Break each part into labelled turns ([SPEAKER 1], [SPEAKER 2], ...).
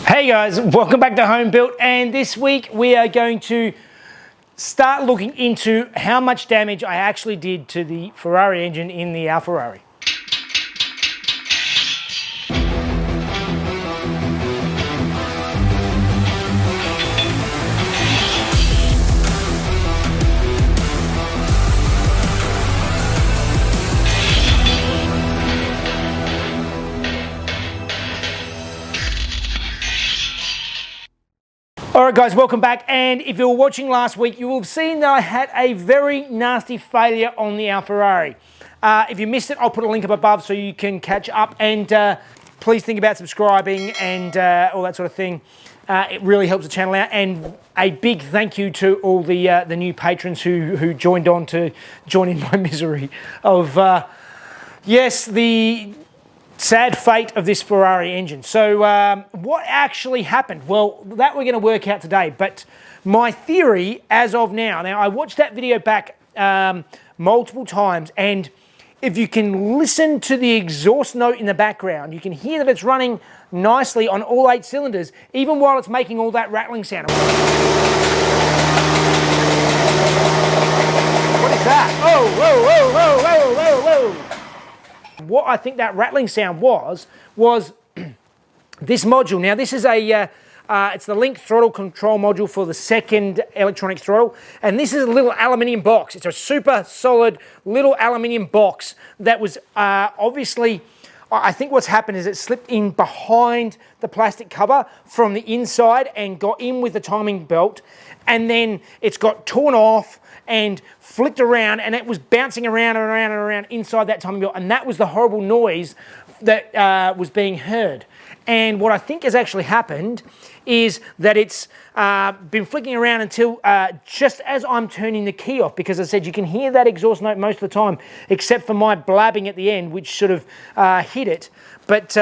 [SPEAKER 1] Hey guys, welcome back to Home Built, and this week we are going to start looking into how much damage I actually did to the Ferrari engine in the Alfarrari. Alright guys, welcome back, and if you were watching last week, you will have seen that I had a very nasty failure on the Alfarrari. If you missed it, I'll put a link up above so you can catch up, and please think about subscribing and all that sort of thing. It really helps the channel out, and a big thank you to all the new patrons who joined on to join in my misery of, yes, the sad fate of this Ferrari engine. So what actually happened? Well, that we're going to work out today, but my theory as of now, I watched that video back multiple times, and if you can listen to the exhaust note in the background, you can hear that it's running nicely on all 8 cylinders, even while it's making all that rattling sound. What is that? Oh, whoa, whoa, whoa, whoa, whoa, whoa. What I think that rattling sound was this module. Now this is it's the link throttle control module for the second electronic throttle, and this is a little aluminium box. It's a super solid little aluminium box that was obviously, I think what's happened is it slipped in behind the plastic cover from the inside and got in with the timing belt, and then it's got torn off and flicked around, and it was bouncing around and around and around inside that timing belt, and that was the horrible noise that was being heard. And what I think has actually happened is that it's been flicking around until just as I'm turning the key off, because as I said, you can hear that exhaust note most of the time, except for my blabbing at the end, which sort of hit it. But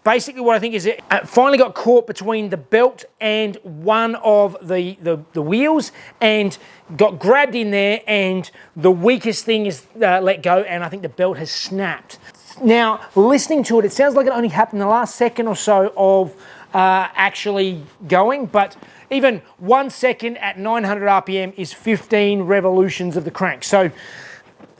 [SPEAKER 1] basically what I think is it finally got caught between the belt and one of the wheels and got grabbed in there, and the weakest thing is let go, and I think the belt has snapped. Now, listening to it, it sounds like it only happened in the last second or so of actually going, but even 1 second at 900 RPM is 15 revolutions of the crank. So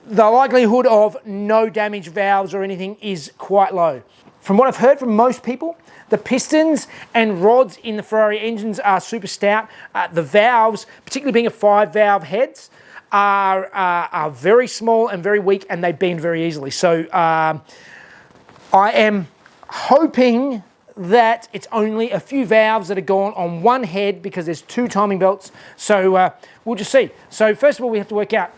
[SPEAKER 1] the likelihood of no damaged valves or anything is quite low. From what I've heard from most people, the pistons and rods in the Ferrari engines are super stout. The valves, particularly being a 5-valve heads, are very small and very weak, and they bend very easily. So I am hoping that it's only a few valves that are gone on one head, because there's 2 timing belts. So we'll just see. So first of all, we have to work out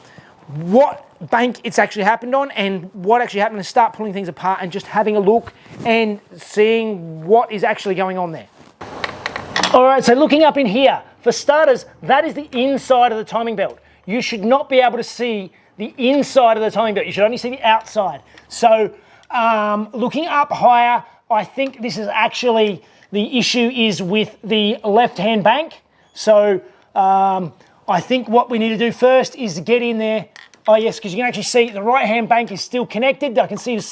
[SPEAKER 1] what bank it's actually happened on and what actually happened, and start pulling things apart and just having a look and seeing what is actually going on there. All right, so looking up in here, for starters, that is the inside of the timing belt. You should not be able to see the inside of the timing belt. You should only see the outside. So looking up higher, I think this is actually, the issue is with the left-hand bank. So I think what we need to do first is to get in there. Oh yes, because you can actually see the right-hand bank is still connected. I can see it's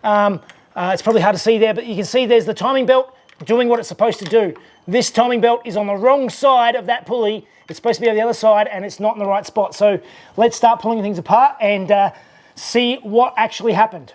[SPEAKER 1] probably hard to see there, but you can see there's the timing belt doing what it's supposed to do. This timing belt is on the wrong side of that pulley. It's supposed to be on the other side, and it's not in the right spot. So let's start pulling things apart and see what actually happened.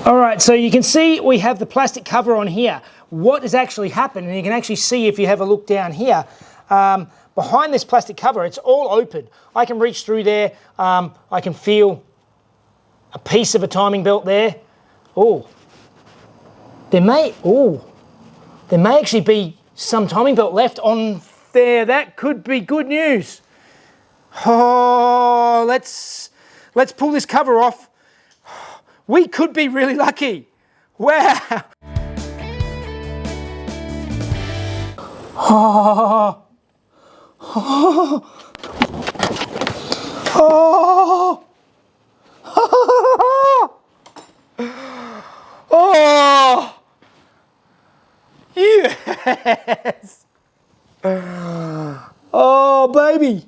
[SPEAKER 1] All right, so you can see we have the plastic cover on here. What has actually happened, and you can actually see if you have a look down here, behind this plastic cover, it's all open. I can reach through there. I can feel a piece of a timing belt there. Oh, there may actually be some timing belt left on there. That could be good news. Oh, let's pull this cover off. We could be really lucky. Wow. Oh. Oh. Oh. Yes! Oh, baby!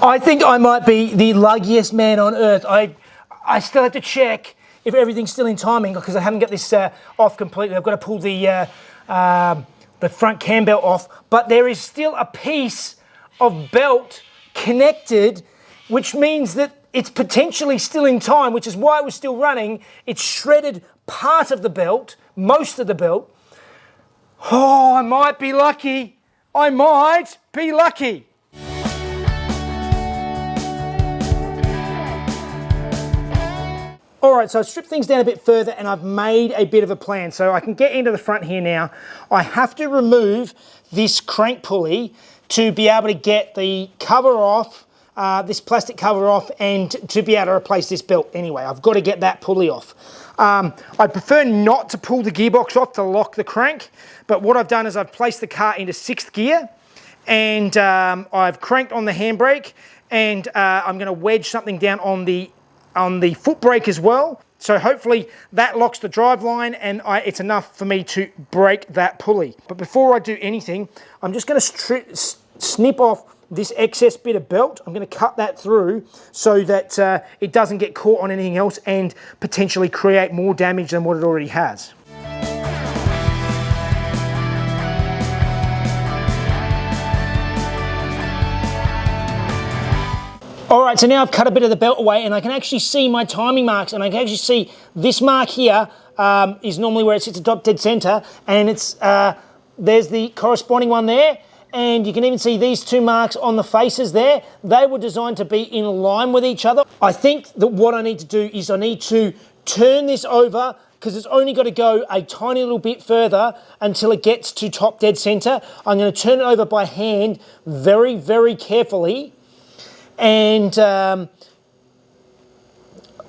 [SPEAKER 1] I think I might be the luckiest man on earth. I still have to check if everything's still in timing because I haven't got this off completely. I've got to pull the front cam belt off, but there is still a piece of belt connected, which means that it's potentially still in time, which is why it was still running. It's shredded part of the belt, most of the belt. Oh, I might be lucky. I might be lucky. All right, so I've stripped things down a bit further and I've made a bit of a plan. So I can get into the front here now. I have to remove this crank pulley to be able to get the cover off, this plastic cover off, and to be able to replace this belt anyway. I've got to get that pulley off. I prefer not to pull the gearbox off to lock the crank, but what I've done is I've placed the car into 6th gear and I've cranked on the handbrake and I'm going to wedge something down on the foot brake as well. So hopefully that locks the drive line and it's enough for me to break that pulley. But before I do anything, I'm just going to snip off this excess bit of belt. I'm going to cut that through so that it doesn't get caught on anything else and potentially create more damage than what it already has. All right, so now I've cut a bit of the belt away and I can actually see my timing marks, and I can actually see this mark here is normally where it sits at top dead center, and it's there's the corresponding one there, and you can even see these two marks on the faces there. They were designed to be in line with each other. I think that what I need to do is I need to turn this over because it's only got to go a tiny little bit further until it gets to top dead center. I'm going to turn it over by hand very, very carefully. And I'm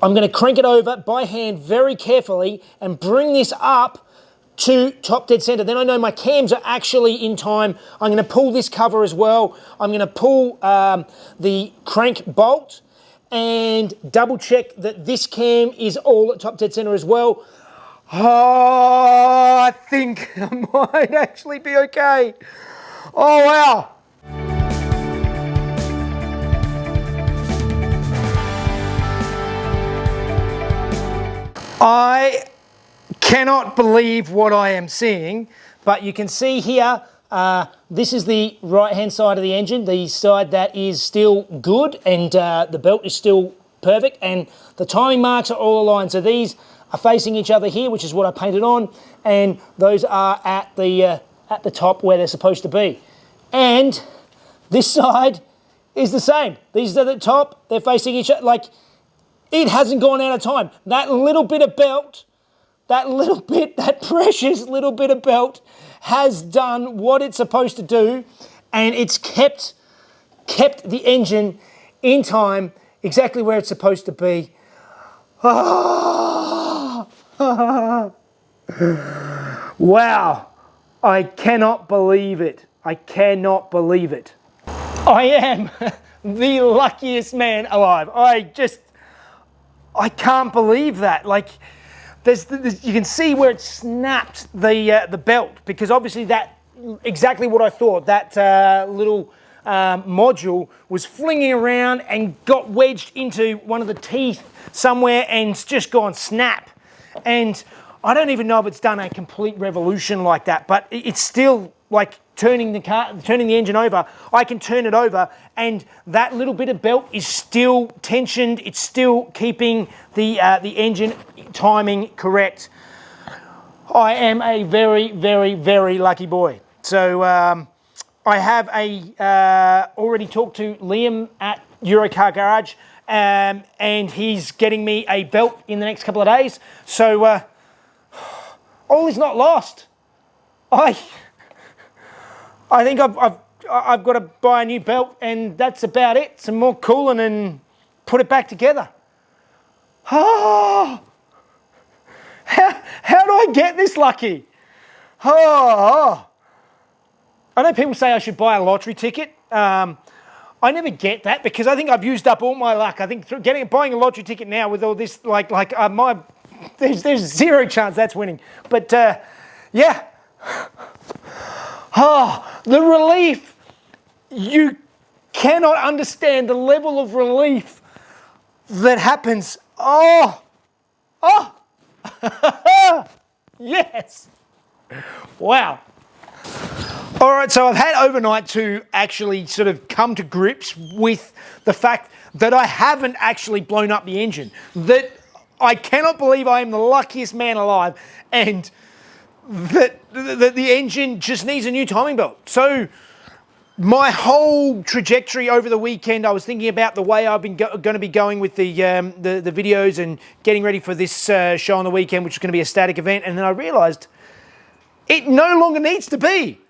[SPEAKER 1] going to crank it over by hand very carefully and bring this up to top dead center. Then I know my cams are actually in time. I'm going to pull this cover as well. I'm going to pull the crank bolt and double check that this cam is all at top dead center as well. Oh, I think I might actually be okay. Oh, wow. I cannot believe what I am seeing, but you can see here, this is the right-hand side of the engine, the side that is still good, and the belt is still perfect, and the timing marks are all aligned. So these are facing each other here, which is what I painted on, and those are at the top where they're supposed to be. And this side is the same. These are the top, they're facing each other, like, it hasn't gone out of time. That little bit of belt, that precious little bit of belt has done what it's supposed to do, and it's kept the engine in time exactly where it's supposed to be. Wow. I cannot believe it. I cannot believe it. I am the luckiest man alive. I can't believe that. Like, you can see where it snapped the belt, because obviously that exactly what I thought. That little module was flinging around and got wedged into one of the teeth somewhere and just gone snap. And I don't even know if it's done a complete revolution like that, but it's still like turning the engine over. I can turn it over and that little bit of belt is still tensioned. It's still keeping the engine timing correct. I am a very, very, very lucky boy. So I have already talked to Liam at Eurocar Garage, and he's getting me a belt in the next couple of days. So all is not lost. I think I've got to buy a new belt, and that's about it. Some more coolant and put it back together. Oh, how do I get this lucky? Oh, I know people say I should buy a lottery ticket. I never get that because I think I've used up all my luck. I think buying a lottery ticket now with all this, there's zero chance that's winning. But yeah. Oh, the relief. You cannot understand the level of relief that happens. Oh, yes. Wow. All right, so I've had overnight to actually sort of come to grips with the fact that I haven't actually blown up the engine, that I cannot believe I am the luckiest man alive, and that the engine just needs a new timing belt. So my whole trajectory over the weekend, I was thinking about the way I've been going to be going with the videos and getting ready for this show on the weekend, which is going to be a static event, and then I realized it no longer needs to be.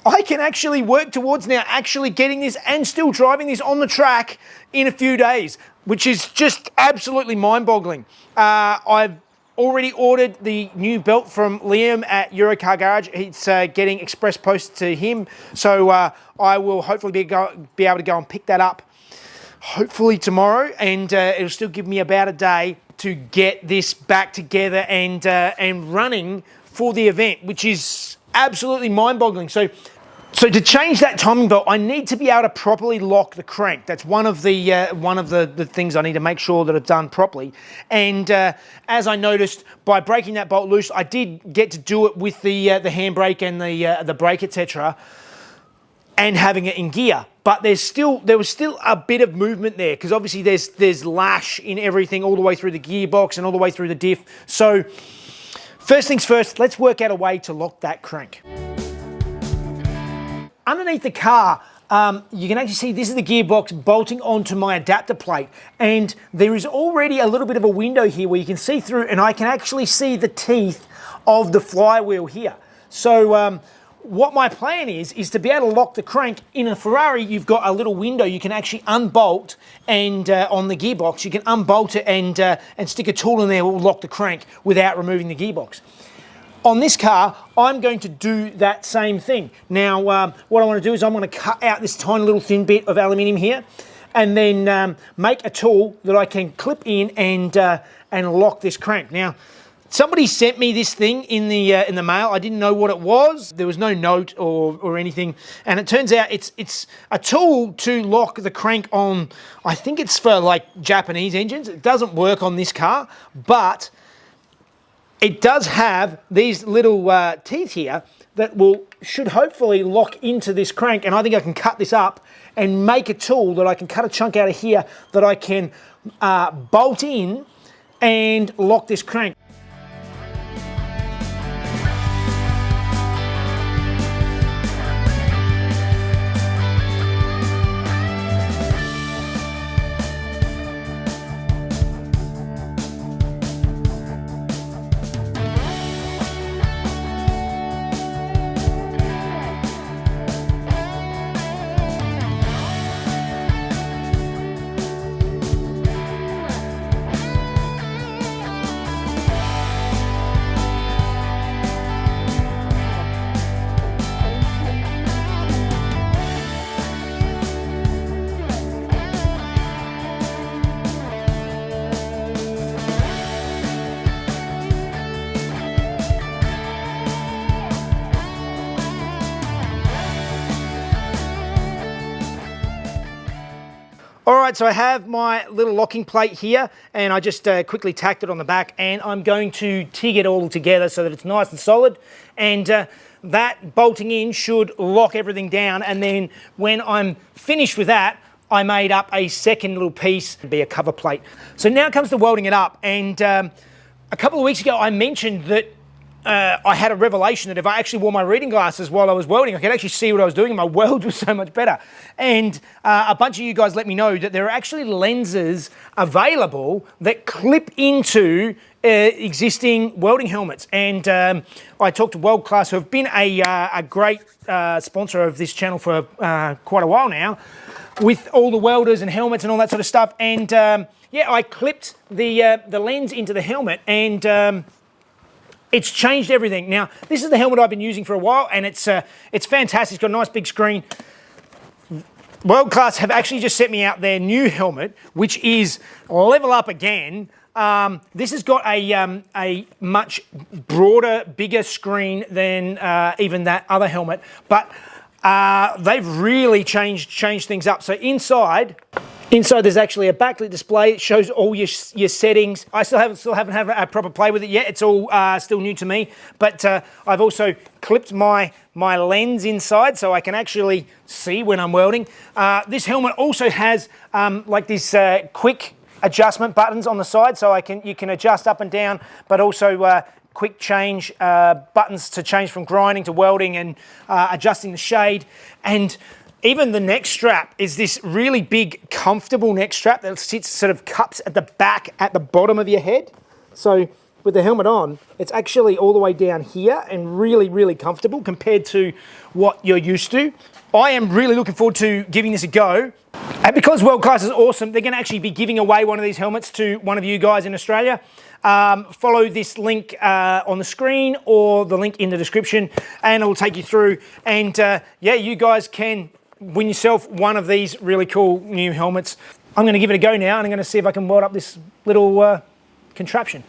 [SPEAKER 1] I can actually work towards now actually getting this and still driving this on the track in a few days, which is just absolutely mind-boggling. I've already ordered the new belt from Liam at Eurocar Garage. It's getting express posted to him, so I will hopefully be able to go and pick that up hopefully tomorrow, and it'll still give me about a day to get this back together and running for the event, which is absolutely mind-boggling. So to change that timing belt, I need to be able to properly lock the crank. That's one of the things I need to make sure that it's done properly. And as I noticed, by breaking that bolt loose, I did get to do it with the handbrake and the brake, etc., and having it in gear. But there was still a bit of movement there, because obviously there's lash in everything all the way through the gearbox and all the way through the diff. So first things first, let's work out a way to lock that crank. Underneath the car, you can actually see this is the gearbox bolting onto my adapter plate, and there is already a little bit of a window here where you can see through, and I can actually see the teeth of the flywheel here. So what my plan is to be able to lock the crank. In a Ferrari, you've got a little window you can actually unbolt, and on the gearbox you can unbolt it and stick a tool in there that will lock the crank without removing the gearbox. On this car, I'm going to do that same thing. Now, what I want to do is I'm going to cut out this tiny little thin bit of aluminium here, and then make a tool that I can clip in and lock this crank. Now, somebody sent me this thing in the mail. I didn't know what it was. There was no note or anything, and it turns out it's a tool to lock the crank on. I think it's for like Japanese engines. It doesn't work on this car, but it does have these little teeth here that should hopefully lock into this crank, and I think I can cut this up and make a tool that I can cut a chunk out of here that I can bolt in and lock this crank. All right, so I have my little locking plate here, and I just quickly tacked it on the back, and I'm going to TIG it all together so that it's nice and solid, and that bolting in should lock everything down, and then when I'm finished with that, I made up a second little piece to be a cover plate. So now comes to welding it up, and a couple of weeks ago I mentioned that I had a revelation that if I actually wore my reading glasses while I was welding, I could actually see what I was doing, and my weld was so much better. And a bunch of you guys let me know that there are actually lenses available that clip into existing welding helmets. And I talked to Weldclass, who have been a great sponsor of this channel for quite a while now, with all the welders and helmets and all that sort of stuff. And yeah, I clipped the lens into the helmet, and it's changed everything. Now, this is the helmet I've been using for a while, and it's fantastic. It's got a nice big screen. Weldclass have actually just sent me out their new helmet, which is level up again. This has got a much broader, bigger screen than even that other helmet, but they've really changed things up. So inside there's actually a backlit display. It shows all your settings. I still haven't had a proper play with it yet. It's all still new to me, but I've also clipped my lens inside so I can actually see when I'm welding. This helmet also has like this quick adjustment buttons on the side, so you can adjust up and down, but also quick change buttons to change from grinding to welding and adjusting the shade. And even the neck strap is this really big, comfortable neck strap that sits sort of cups at the back at the bottom of your head. So with the helmet on, it's actually all the way down here and really, really comfortable compared to what you're used to. I am really looking forward to giving this a go. And because Weldclass is awesome, they're going to actually be giving away one of these helmets to one of you guys in Australia. Follow this link on the screen or the link in the description, and it'll take you through. And yeah, you guys can win yourself one of these really cool new helmets. I'm going to give it a go now, and I'm going to see if I can weld up this little contraption.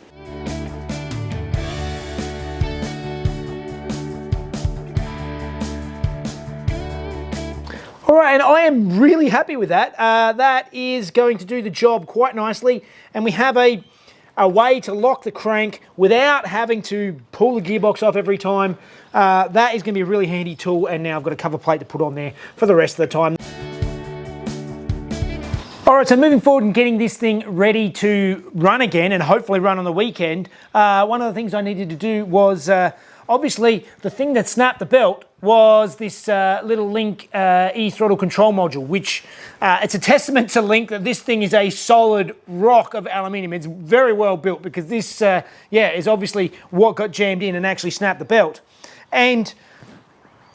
[SPEAKER 1] All right, and I am really happy with that. That is going to do the job quite nicely, and we have a way to lock the crank without having to pull the gearbox off every time. That is going to be a really handy tool, and now I've got a cover plate to put on there for the rest of the time. All right, so moving forward and getting this thing ready to run again and hopefully run on the weekend, one of the things I needed to do was, obviously, the thing that snapped the belt was this little Link e-throttle control module, which it's a testament to Link that this thing is a solid rock of aluminium. It's very well built, because this, yeah, is obviously what got jammed in and actually snapped the belt. And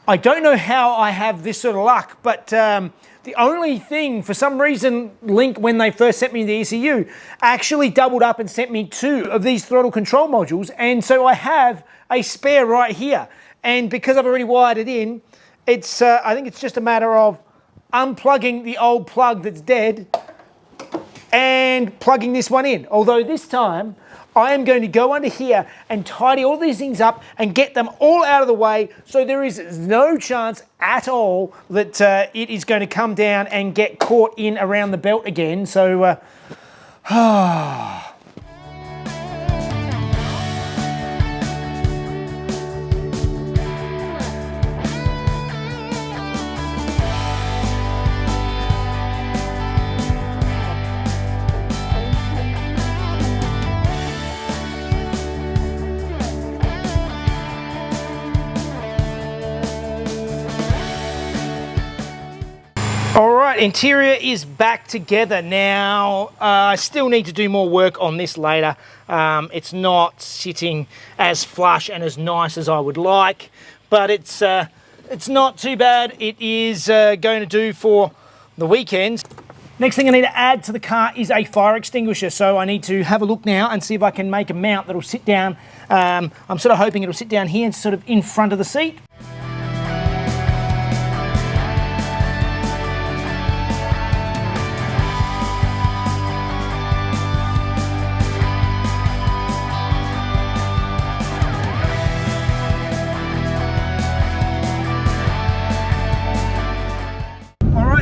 [SPEAKER 1] I don't know how I have this sort of luck, but the only thing, for some reason, Link, when they first sent me the ECU, actually doubled up and sent me 2 of these throttle control modules, and so I have a spare right here. And because I've already wired it in, it's I think it's just a matter of unplugging the old plug that's dead and plugging this one in. Although this time, I am going to go under here and tidy all these things up and get them all out of the way, so there is no chance at all that it is going to come down and get caught in around the belt again. So, all right, interior is back together now. I still need to do more work on this later. It's not sitting as flush and as nice as I would like, but it's not too bad. It is going to do for the weekend. Next thing I need to add to the car is a fire extinguisher. So I need to have a look now and see if I can make a mount that'll sit down. I'm sort of hoping it'll sit down here and sort of in front of the seat.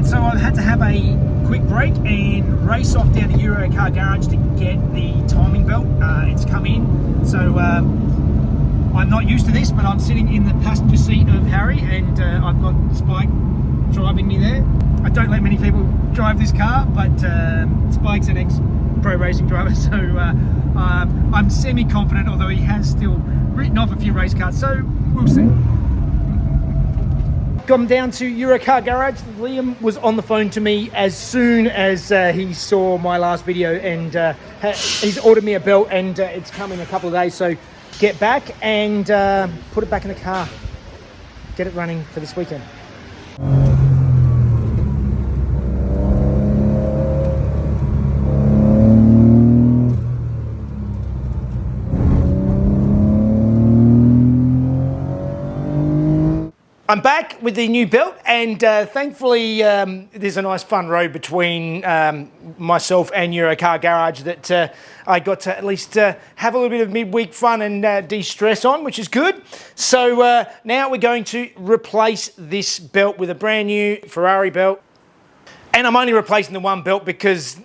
[SPEAKER 1] So I've had to have a quick break and race off down to Euro Car Garage to get the timing belt. It's come in, so I'm not used to this, but I'm sitting in the passenger seat of Harry, and I've got Spike driving me there. I don't let many people drive this car, but Spike's an ex-pro racing driver, so I'm semi-confident, although he has still written off a few race cars, so we'll see. Gone down to Eurocar Garage. Liam was on the phone to me as soon as he saw my last video, and he's ordered me a belt, and it's coming in a couple of days. So get back and put it back in the car, get it running for this weekend. I'm back with the new belt, and thankfully there's a nice fun road between myself and Eurocar Garage that I got to at least have a little bit of midweek fun and de-stress on, which is good. So now we're going to replace this belt with a brand new Ferrari belt. And I'm only replacing the one belt because,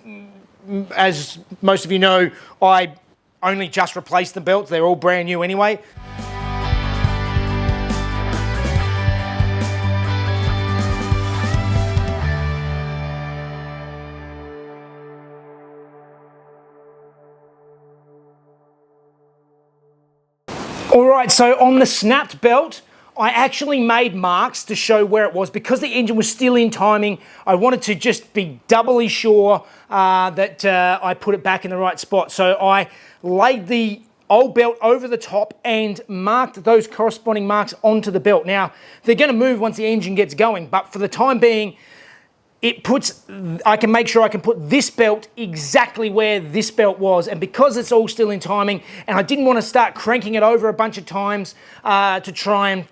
[SPEAKER 1] as most of you know, I only just replaced the belts. They're all brand new anyway. All right, so on the snapped belt, I actually made marks to show where it was. Because the engine was still in timing, I wanted to just be doubly sure that I put it back in the right spot. So I laid the old belt over the top and marked those corresponding marks onto the belt. Now, they're gonna move once the engine gets going, but for the time being, I can make sure I can put this belt exactly where this belt was. And because it's all still in timing, and I didn't want to start cranking it over a bunch of times to try and,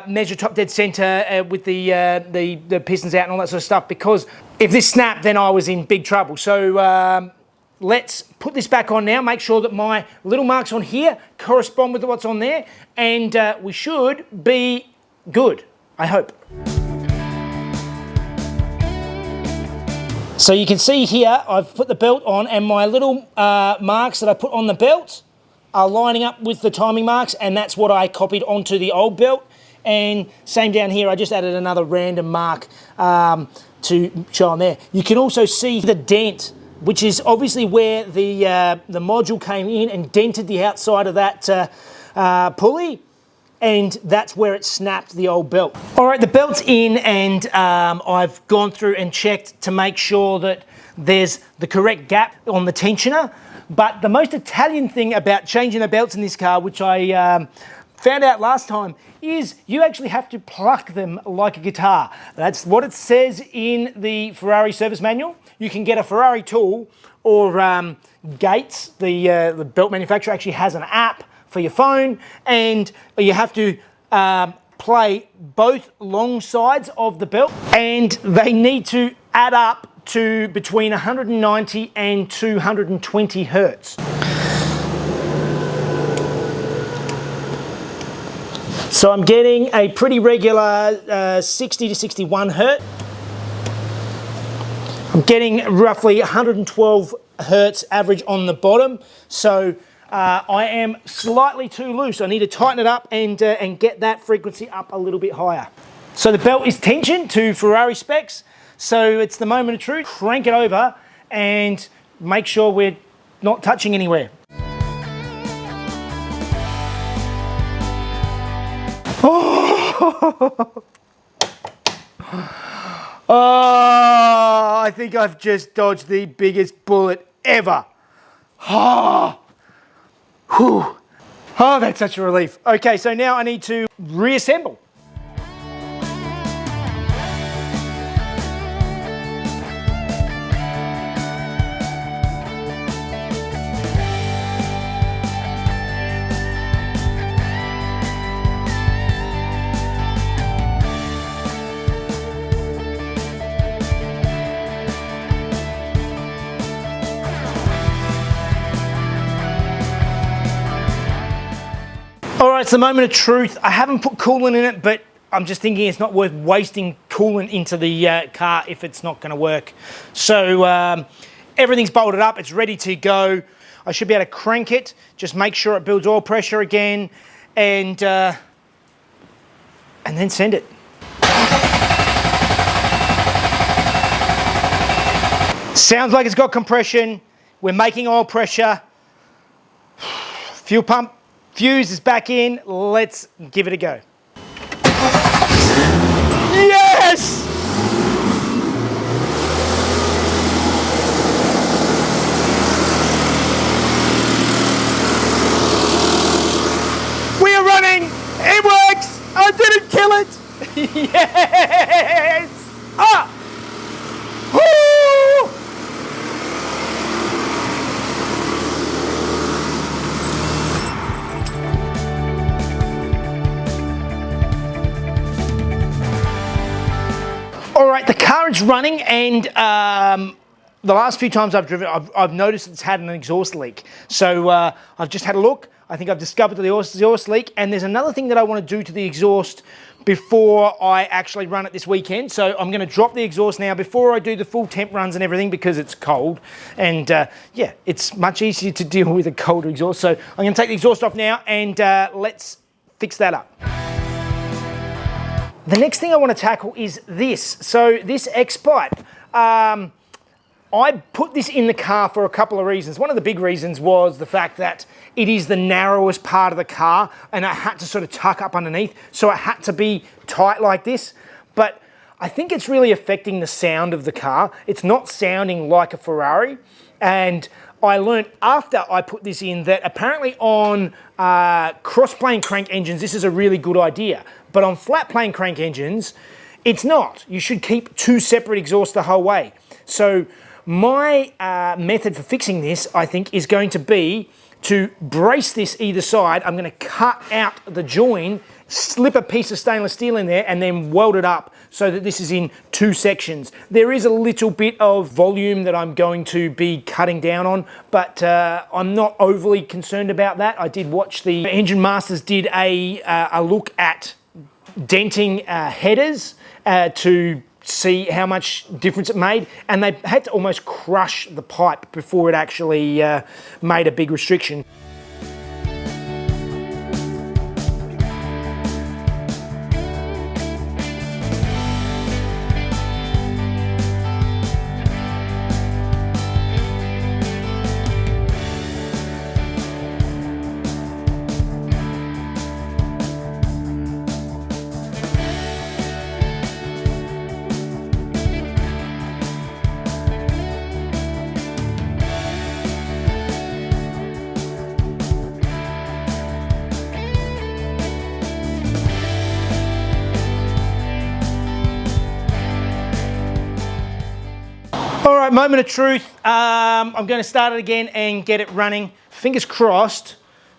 [SPEAKER 1] measure top dead center with the pistons out and all that sort of stuff, because if this snapped, then I was in big trouble. So let's put this back on now, make sure that my little marks on here correspond with what's on there, and we should be good, I hope. So you can see here, I've put the belt on, and my little marks that I put on the belt are lining up with the timing marks, and that's what I copied onto the old belt. And same down here, I just added another random mark to show on there. You can also see the dent, which is obviously where the module came in and dented the outside of that pulley. And that's where it snapped the old belt. All right, the belt's in, and I've gone through and checked to make sure that there's the correct gap on the tensioner. But the most Italian thing about changing the belts in this car, which I found out last time, is you actually have to pluck them like a guitar. That's what it says in the Ferrari service manual. You can get a Ferrari tool, or Gates, the belt manufacturer, actually has an app for your phone, and you have to play both long sides of the belt, and they need to add up to between 190 and 220 hertz. So I'm getting a pretty regular 60 to 61 hertz. I'm getting roughly 112 hertz average on the bottom. So I am slightly too loose. I need to tighten it up and get that frequency up a little bit higher. So the belt is tensioned to Ferrari specs. So it's the moment of truth. Crank it over and make sure we're not touching anywhere. Oh, I think I've just dodged the biggest bullet ever. Oh. Whew. Oh, that's such a relief. Okay, so now I need to reassemble. All right, it's the moment of truth. I haven't put coolant in it, but I'm just thinking it's not worth wasting coolant into the car if it's not going to work. So everything's bolted up, it's ready to go. I should be able to crank it, just make sure it builds oil pressure again, and then send it. Sounds like it's got compression. We're making oil pressure. Fuel pump fuse is back in. Let's give it a go. Yes! We are running! It works! I didn't kill it! Yes! Ah! Woo! it's running, and the last few times I've driven, I've noticed it's had an exhaust leak. So I've just had a look. I think I've discovered the exhaust leak, and there's another thing that I want to do to the exhaust before I actually run it this weekend. So I'm going to drop the exhaust now before I do the full temp runs and everything, because it's cold, and yeah, it's much easier to deal with a colder exhaust. So I'm going to take the exhaust off now, and let's fix that up. The next thing I want to tackle is this. So this X-pipe. I put this in the car for a couple of reasons. One of the big reasons was the fact that it is the narrowest part of the car, and I had to sort of tuck up underneath, so it had to be tight like this. But I think it's really affecting the sound of the car. It's not sounding like a Ferrari, and I learned after I put this in that apparently on cross-plane crank engines, this is a really good idea. But on flat-plane crank engines, it's not. You should keep two separate exhausts the whole way. So my method for fixing this, I think, is going to be to brace this either side. I'm going to cut out the join, slip a piece of stainless steel in there, and then weld it up so that this is in two sections. There is a little bit of volume that I'm going to be cutting down on, but I'm not overly concerned about that. I did watch the Engine Masters did a look at denting headers to see how much difference it made, and they had to almost crush the pipe before it actually made a big restriction. All right, moment of truth. I'm going to start it again and get it running. Fingers crossed.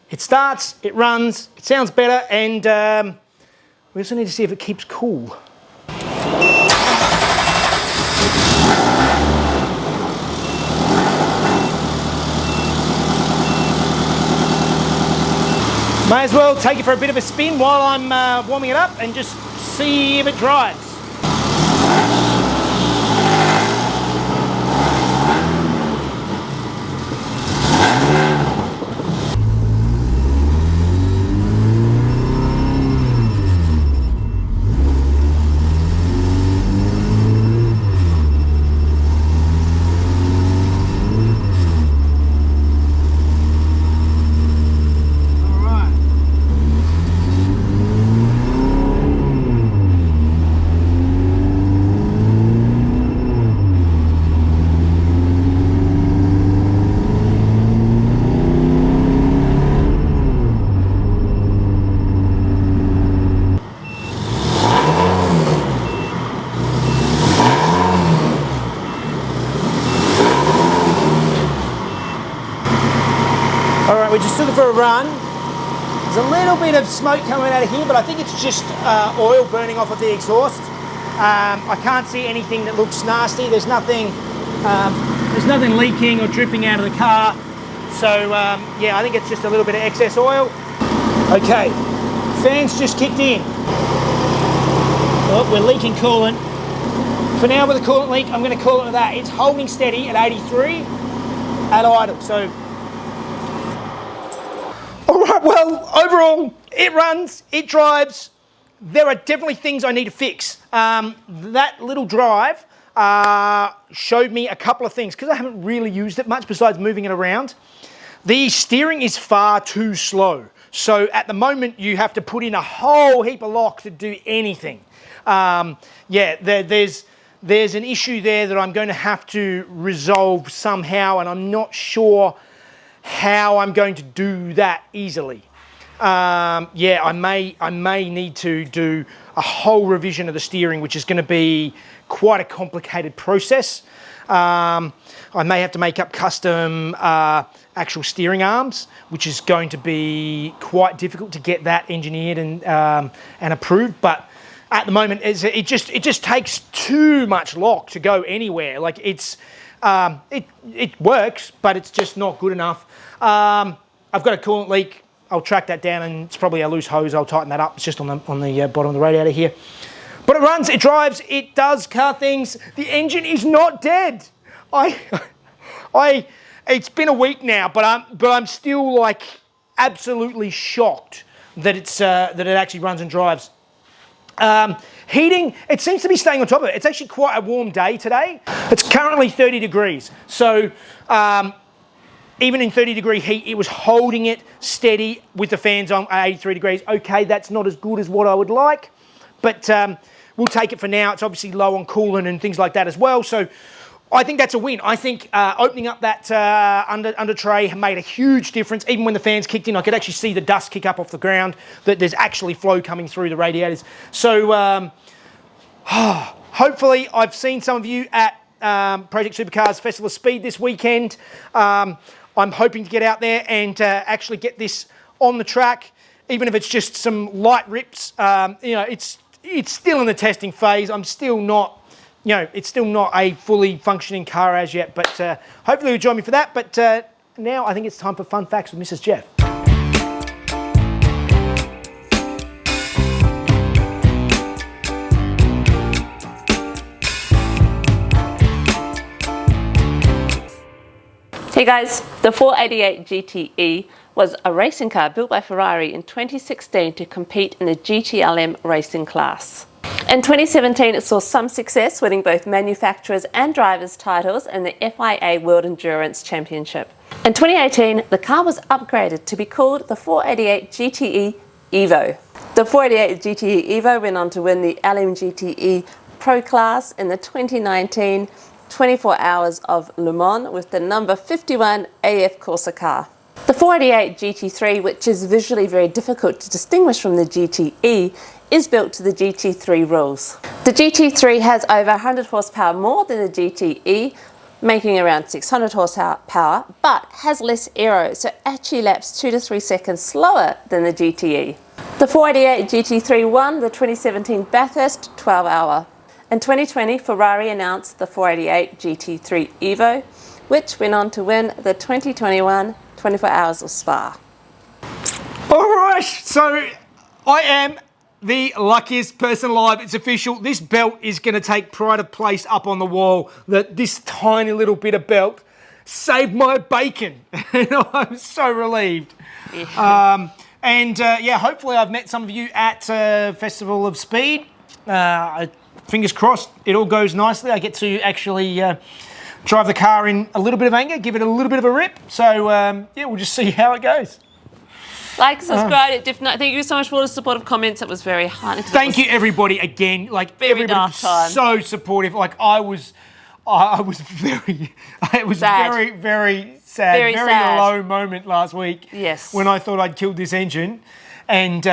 [SPEAKER 1] It starts, it runs, it sounds better, and we also need to see if it keeps cool. May as well take it for a bit of a spin while I'm warming it up and just see if it drives. We just took it for a run. There's a little bit of smoke coming out of here, but I think it's just oil burning off of the exhaust. I can't see anything that looks nasty. There's nothing leaking or dripping out of the car. So yeah, I think it's just a little bit of excess oil. Okay, fans just kicked in. Oh, we're leaking coolant. For now, with the coolant leak, I'm going to call it that. It's holding steady at 83 at idle. So. All right, well, overall, it runs, it drives. There are definitely things I need to fix. That little drive showed me a couple of things, because I haven't really used it much besides moving it around. The steering is far too slow. So at the moment, you have to put in a whole heap of lock to do anything. Yeah, there's an issue there that I'm going to have to resolve somehow, and I'm not sure how I'm going to do that easily. Yeah, I may need to do a whole revision of the steering, which is going to be quite a complicated process. I may have to make up custom actual steering arms, which is going to be quite difficult to get that engineered and approved. But at the moment is it just takes too much lock to go anywhere. Like it works, but it's just not good enough. I've got a coolant leak. I'll track that down, and it's probably a loose hose. I'll tighten that up. It's just on the bottom of the radiator here. But it runs, it drives, it does car things. The engine is not dead. It's been a week now, but I'm still like absolutely shocked that it actually runs and drives. Heating, it seems to be staying on top of it. It's actually quite a warm day today. It's currently 30 degrees. So even in 30-degree heat, it was holding it steady with the fans on at 83 degrees. Okay, that's not as good as what I would like, but we'll take it for now. It's obviously low on coolant and things like that as well. So I think that's a win. I think opening up that under tray made a huge difference. Even when the fans kicked in, I could actually see the dust kick up off the ground, that there's actually flow coming through the radiators. So hopefully I've seen some of you at Project Supercars Festival of Speed this weekend. I'm hoping to get out there and actually get this on the track, even if it's just some light rips. It's still in the testing phase. I'm still not, it's still not a fully functioning car as yet, but hopefully you'll join me for that. But now I think it's time for Fun Facts with Mrs. Jeff.
[SPEAKER 2] Hey guys, the 488 GTE was a racing car built by Ferrari in 2016 to compete in the GTLM racing class. In 2017, it saw some success, winning both manufacturers and drivers titles in the FIA World Endurance Championship. In 2018, the car was upgraded to be called the 488 GTE Evo. The 488 GTE Evo went on to win the LMGTE Pro Class in the 2019 24 Hours of Le Mans with the number 51 AF Corsa car. The 488 GT3, which is visually very difficult to distinguish from the GTE, is built to the GT3 rules. The GT3 has over 100 horsepower more than the GTE, making around 600 horsepower, but has less aero, so actually laps 2 to 3 seconds slower than the GTE. The 488 GT3 won the 2017 Bathurst 12-hour. In 2020, Ferrari announced the 488 GT3 Evo, which went on to win the 2021 24 Hours of Spa.
[SPEAKER 1] All right, so I am the luckiest person alive. It's official. This belt is going to take pride of place up on the wall. That this tiny little bit of belt saved my bacon. And I'm so relieved. Yeah. Hopefully I've met some of you at Festival of Speed. Fingers crossed it all goes nicely. I get to actually drive the car in a little bit of anger, give it a little bit of a rip. So, we'll just see how it goes.
[SPEAKER 2] Like, subscribe. Thank you so much for all the supportive comments. It was very hard.
[SPEAKER 1] Thank you, everybody, again. Like, everybody was so supportive. Like, I was very, it was sad. very sad. Very sad. Low moment last week. Yes. When I thought I'd killed this engine. And,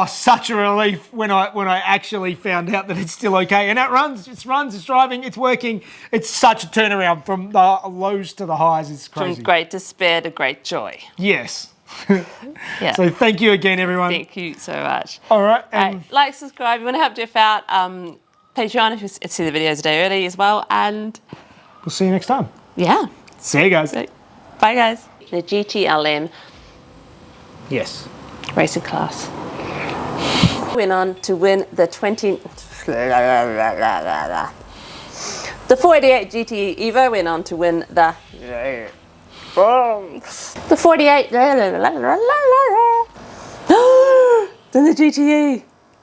[SPEAKER 1] such a relief when I actually found out that it's still okay. And it runs, it's driving, it's working. It's such a turnaround from the lows to the highs. It's crazy. From great despair to great joy. Yes. Yeah. So thank you again, everyone. Thank you so much. All right. Like, subscribe. You want to help Jeff out. Patron if you see the videos a day early as well. And we'll see you next time. Yeah. See you guys. Bye, guys. The GTLM. Yes. Racing class. Went on to win the 488 GTE Evo went on to win the 48 then the GTE.